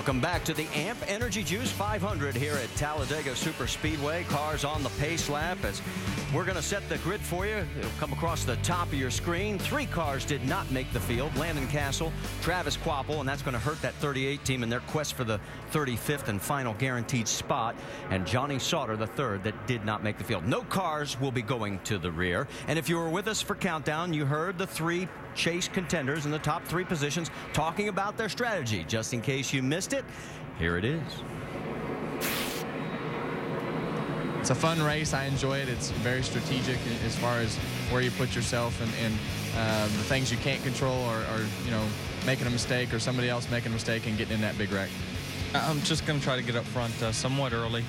Welcome back to the AMP Energy Juice 500 here at Talladega Superspeedway. Cars on the pace lap as we're going to set the grid for you. It'll come across the top of your screen. 3 cars did not make the field. Landon Castle, Travis Kvapil, and that's going to hurt that 38 team in their quest for the 35th and final guaranteed spot. And Johnny Sauter, the third, that did not make the field. No cars will be going to the rear. And if you were with us for Countdown, you heard the 3 chase contenders in the top 3 positions talking about their strategy. Just in case you missed it, here it is. It's a fun race. I enjoy it. It's very strategic as far as where you put yourself and the things you can't control or you know, making a mistake or somebody else making a mistake and getting in that big wreck. I'm just going to try to get up front somewhat early,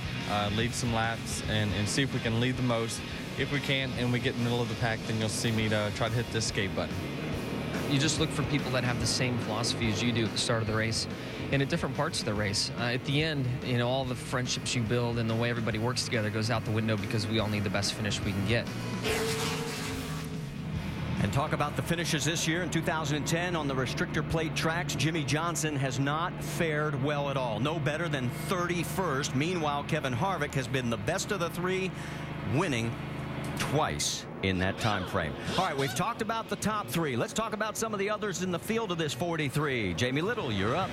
lead some laps, and see if we can lead the most. If we can and we get in the middle of the pack, then you'll see me try to hit the escape button. You just look for people that have the same philosophy as you do at the start of the race and at different parts of the race. At the end, you know, all the friendships you build and the way everybody works together goes out the window because we all need the best finish we can get. And talk about the finishes this year in 2010 on the restrictor plate tracks. Jimmie Johnson has not fared well at all. No better than 31st. Meanwhile, Kevin Harvick has been the best of the 3, winning twice in that time frame. All right, we've talked about the top 3. Let's talk about some of the others in the field of this 43. Jamie Little, you're up.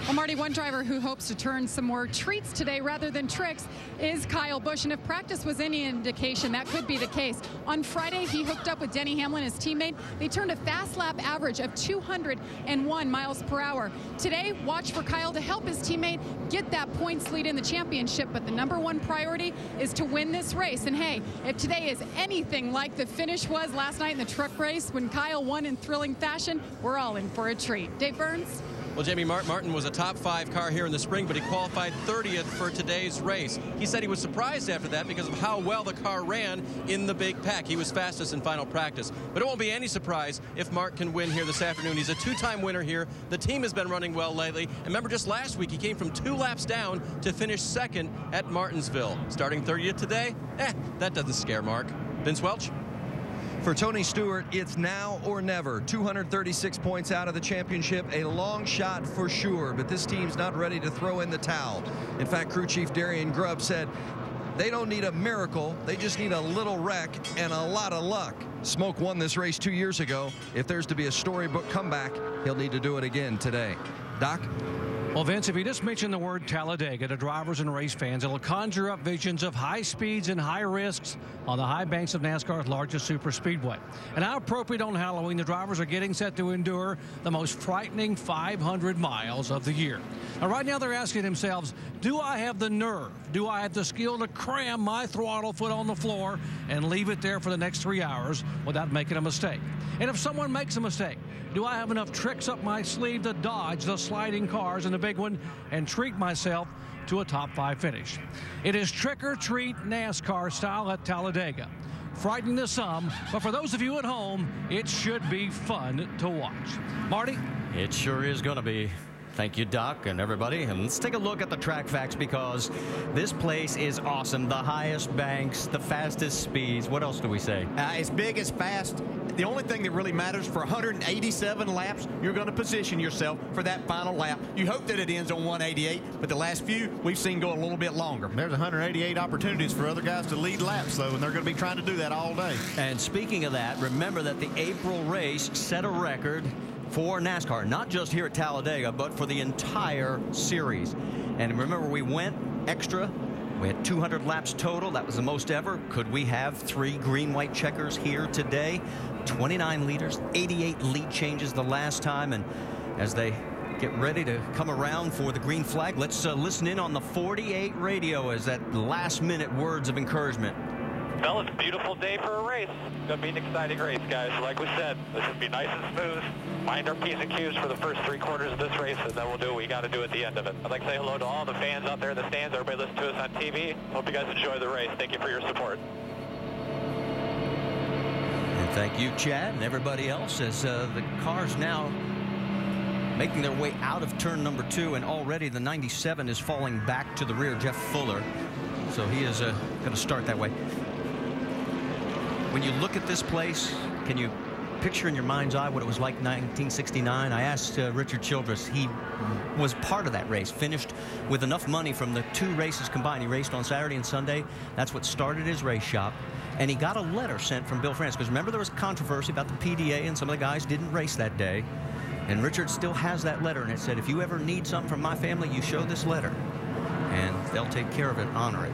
Well, Marty, one driver who hopes to turn some more treats today rather than tricks is Kyle Busch. And if practice was any indication, that could be the case. On Friday, he hooked up with Denny Hamlin, his teammate. They turned a fast lap average of 201 miles per hour. Today, watch for Kyle to help his teammate get that points lead in the championship. But the #1 priority is to win this race. And hey, if today is anything like the finish was last night in the truck race when Kyle won in thrilling fashion, we're all in for a treat. Dave Burns? Well, Jamie Martin was a top 5 car here in the spring, but he qualified 30th for today's race. He said he was surprised after that because of how well the car ran in the big pack. He was fastest in final practice. But it won't be any surprise if Mark can win here this afternoon. He's a 2-time winner here. The team has been running well lately. And remember, just last week, he came from 2 laps down to finish 2nd at Martinsville. Starting 30th today? That doesn't scare Mark. Vince Welch? For Tony Stewart, it's now or never. 236 points out of the championship, a long shot for sure, but this team's not ready to throw in the towel. In fact, crew chief Darian Grubb said they don't need a miracle, they just need a little wreck and a lot of luck. Smoke won this race 2 years ago. If there's to be a storybook comeback, he'll need to do it again today. Doc? Well, Vince, if you just mention the word Talladega to drivers and race fans, it'll conjure up visions of high speeds and high risks on the high banks of NASCAR's largest superspeedway. And how appropriate on Halloween, the drivers are getting set to endure the most frightening 500 miles of the year. Now, right now, they're asking themselves, do I have the nerve? Do I have the skill to cram my throttle foot on the floor and leave it there for the next 3 hours without making a mistake? And if someone makes a mistake, do I have enough tricks up my sleeve to dodge the sliding cars in the big one and treat myself to a top 5 finish? It is trick or treat NASCAR style at Talladega. Frightening to some, but for those of you at home, it should be fun to watch. Marty? It sure is going to be. Thank you, Doc, and everybody. And let's take a look at the track facts because this place is awesome. The highest banks, the fastest speeds. What else do we say? As big as fast. The only thing that really matters for 187 laps, you're going to position yourself for that final lap. You hope that it ends on 188, but the last few we've seen go a little bit longer. There's 188 opportunities for other guys to lead laps, though, and they're going to be trying to do that all day. And speaking of that, remember that the April race set a record for NASCAR, not just here at Talladega, but for the entire series. And remember, we went extra. We had 200 laps total. That was the most ever. Could we have 3 green-white checkers here today? 29 leaders, 88 lead changes the last time. And as they get ready to come around for the green flag, let's listen in on the 48 radio as that last-minute words of encouragement. Well, it's a beautiful day for a race. It's going to be an exciting race, guys. Like we said, this should be nice and smooth. Mind our P's and Q's for the first 3 quarters of this race, and then we'll do what we got to do at the end of it. I'd like to say hello to all the fans out there in the stands, everybody listening to us on TV. Hope you guys enjoy the race. Thank you for your support. And thank you, Chad, and everybody else, as the cars now making their way out of turn number 2, and already the 97 is falling back to the rear, Jeff Fuller. So he is going to start that way. When you look at this place, can you picture in your mind's eye what it was like in 1969? I asked Richard Childress. He was part of that race, finished with enough money from the 2 races combined. He raced on Saturday and Sunday. That's what started his race shop. And he got a letter sent from Bill France, because remember there was controversy about the PDA and some of the guys didn't race that day. And Richard still has that letter, and it said, if you ever need something from my family, you show this letter, and they'll take care of it, honor it.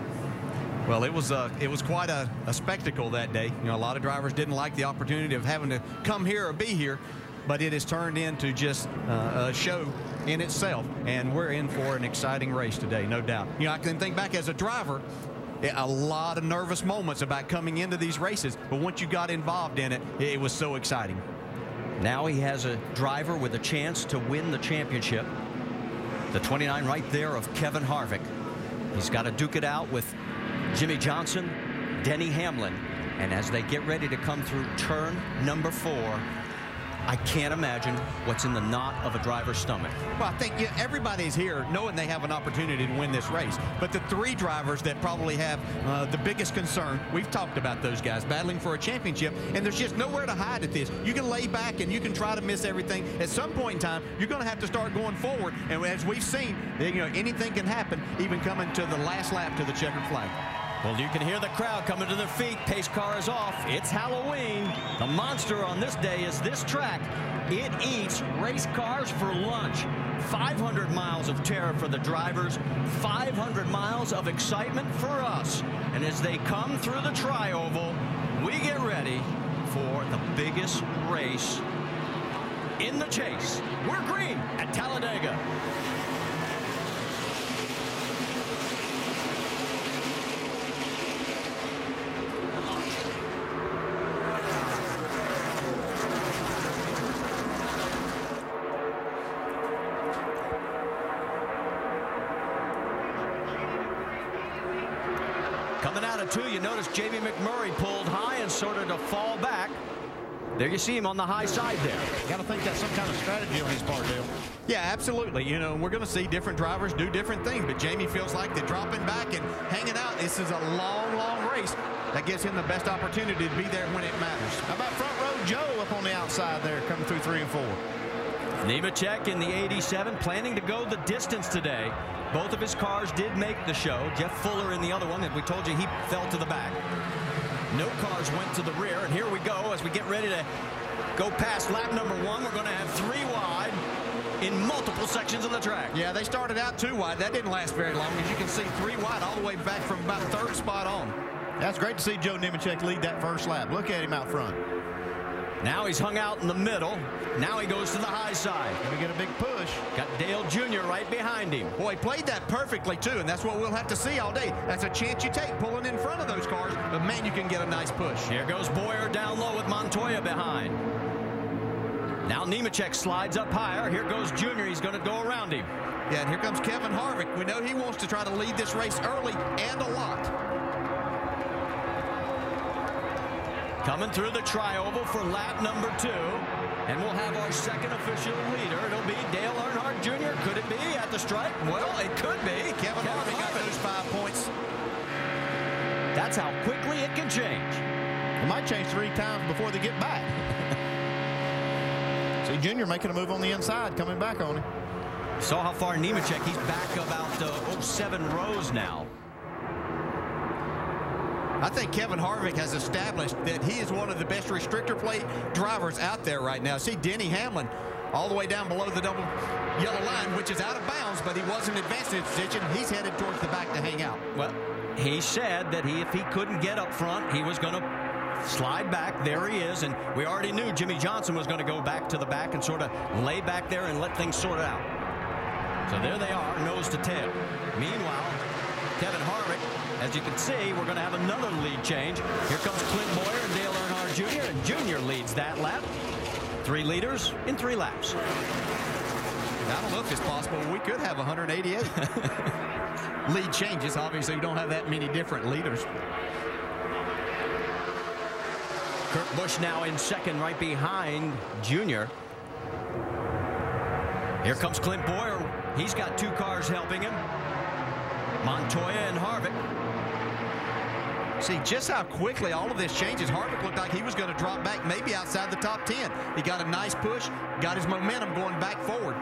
Well, it was quite a spectacle that day. You know, a lot of drivers didn't like the opportunity of having to come here or be here, but it has turned into just a show in itself, and we're in for an exciting race today, no doubt. You know, I can think back as a driver, a lot of nervous moments about coming into these races, but once you got involved in it, it was so exciting. Now he has a driver with a chance to win the championship. The 29 right there of Kevin Harvick. He's got to duke it out with Jimmy Johnson, Denny Hamlin. And as they get ready to come through turn number 4, I can't imagine what's in the knot of a driver's stomach. Well, I think everybody's here knowing they have an opportunity to win this race. But the 3 drivers that probably have the biggest concern, we've talked about those guys battling for a championship, and there's just nowhere to hide at this. You can lay back and you can try to miss everything. At some point in time, you're going to have to start going forward. And as we've seen, you know, anything can happen, even coming to the last lap to the checkered flag. Well, you can hear the crowd coming to their feet. Pace car is off. It's Halloween. The monster on this day is this track. It eats race cars for lunch. 500 miles of terror for the drivers. 500 miles of excitement for us. And as they come through the tri-oval, we get ready for the biggest race in the chase. We're green at Talladega. Coming out of 2, you notice Jamie McMurray pulled high and sort of to fall back. There you see him on the high side there. Got to think that's some kind of strategy on his part, Dale. Yeah, absolutely. You know, we're going to see different drivers do different things, but Jamie feels like they're dropping back and hanging out. This is a long, long race. That gives him the best opportunity to be there when it matters. How about front row Joe up on the outside there coming through 3 and 4? Nemechek in the 87, planning to go the distance today. Both of his cars did make the show. Jeff Fuller in the other one, and we told you he fell to the back. No cars went to the rear, and here we go as we get ready to go past lap number 1. We're going to have 3 wide in multiple sections of the track. Yeah, they started out 2 wide. That didn't last very long. As you can see, 3 wide all the way back from about 3rd spot on. That's great to see Joe Nemechek lead that first lap. Look at him out front. Now he's hung out in the middle. Now he goes to the high side. Gonna get a big push. Got Dale Jr. right behind him. Boy, he played that perfectly, too, and that's what we'll have to see all day. That's a chance you take, pulling in front of those cars, but, man, you can get a nice push. Here goes Boyer down low with Montoya behind. Now Nemechek slides up higher. Here goes Jr. He's going to go around him. Yeah, and here comes Kevin Harvick. We know he wants to try to lead this race early and a lot. Coming through the tri-oval for lap number 2. And we'll have our second official leader. It'll be Dale Earnhardt Jr. Could it be at the stripe? Well, it could be. Kevin Harvick got those 5 points. That's how quickly it can change. It might change 3 times before they get back. See Junior making a move on the inside, coming back on him. Saw how far Nemechek, he's back about 7 rows now. I think Kevin Harvick has established that he is one of the best restrictor plate drivers out there right now. See Denny Hamlin all the way down below the double yellow line, which is out of bounds, but he wasn't advanced in his position. He's headed towards the back to hang out. Well, he said that if he couldn't get up front, he was going to slide back. There he is, and we already knew Jimmy Johnson was going to go back to the back and sort of lay back there and let things sort it out. So there they are, nose to tail. Meanwhile, Kevin Harvick, as you can see, we're going to have another lead change. Here comes Clint Boyer and Dale Earnhardt Jr., and Jr. leads that lap. 3 leaders in 3 laps. I don't know if it's possible. We could have 188 lead changes. Obviously, we don't have that many different leaders. Kurt Busch now in second, right behind Jr. Here comes Clint Boyer. He's got 2 cars helping him. Montoya and Harvick. See just how quickly all of this changes. Harvick looked like he was going to drop back maybe outside the top 10. He got a nice push, got his momentum going back forward.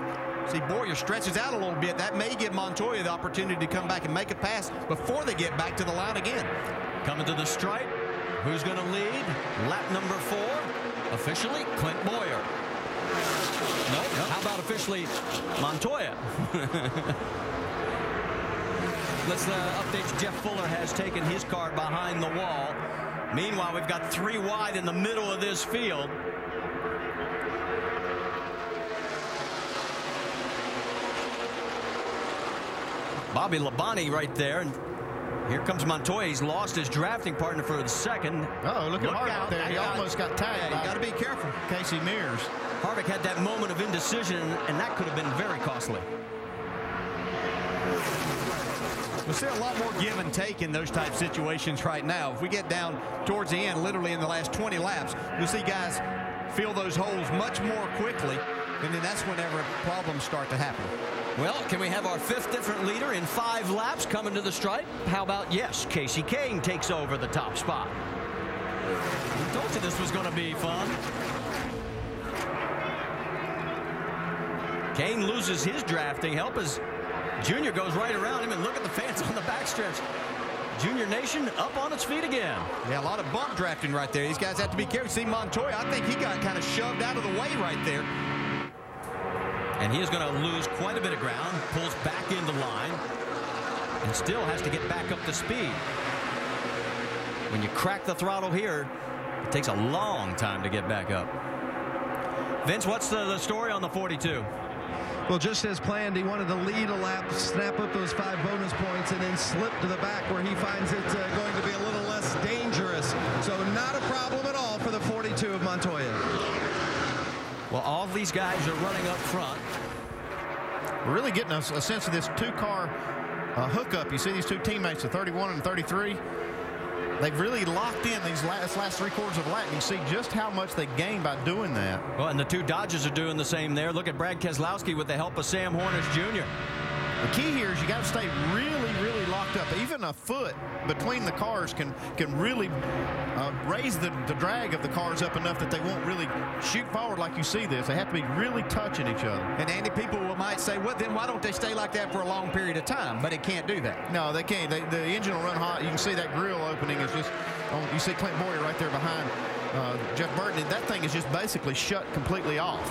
See, Boyer stretches out a little bit. That may give Montoya the opportunity to come back and make a pass before they get back to the line again. Coming to the stripe. Who's going to lead? Lap number 4. Officially, Clint Boyer. Nope. How about officially Montoya? Let's update. Jeff Fuller has taken his car behind the wall. Meanwhile, we've got 3 wide in the middle of this field. Bobby Labonte right there. And here comes Montoya. He's lost his drafting partner for the second. Oh, look at Harvick there. He almost got tagged. You got to be careful. Casey Mears. Harvick had that moment of indecision, and that could have been very costly. We'll see a lot more give and take in those type situations right now. If we get down towards the end, literally in the last 20 laps, you'll see guys fill those holes much more quickly, and then that's whenever problems start to happen. Well, can we have our 5th different leader in 5 laps coming to the stripe? How about, yes, Casey Kane takes over the top spot. I told you this was going to be fun. Kane loses his drafting help as Junior goes right around him, and look at the fans on the backstretch. Junior Nation up on its feet again. Yeah, a lot of bump drafting right there. These guys have to be careful. See Montoya, I think he got kind of shoved out of the way right there. And he is going to lose quite a bit of ground, pulls back into line, and still has to get back up to speed. When you crack the throttle here, it takes a long time to get back up. Vince, what's the story on the 42? Well, just as planned, he wanted to lead a lap, snap up those 5 bonus points, and then slip to the back where he finds it going to be a little less dangerous. So not a problem at all for the 42 of Montoya. Well, all of these guys are running up front. We're really getting a sense of this 2-car hookup. You see these 2 teammates, the 31 and 33. They've really locked in these last 3/4 of a lap. You see just how much they gain by doing that. Well, and the 2 Dodgers are doing the same there. Look at Brad Keselowski with the help of Sam Hornish Jr. The key here is you got to stay really, really locked up. Even a foot between the cars can really raise the drag of the cars up enough that they won't really shoot forward like you see this. They have to be really touching each other. And Andy, people might say, well, then why don't they stay like that for a long period of time? But it can't do that. No, they can't. The engine will run hot. You can see that grill opening is just, you see Clint Boyer right there behind Jeff Burton. And that thing is just basically shut completely off.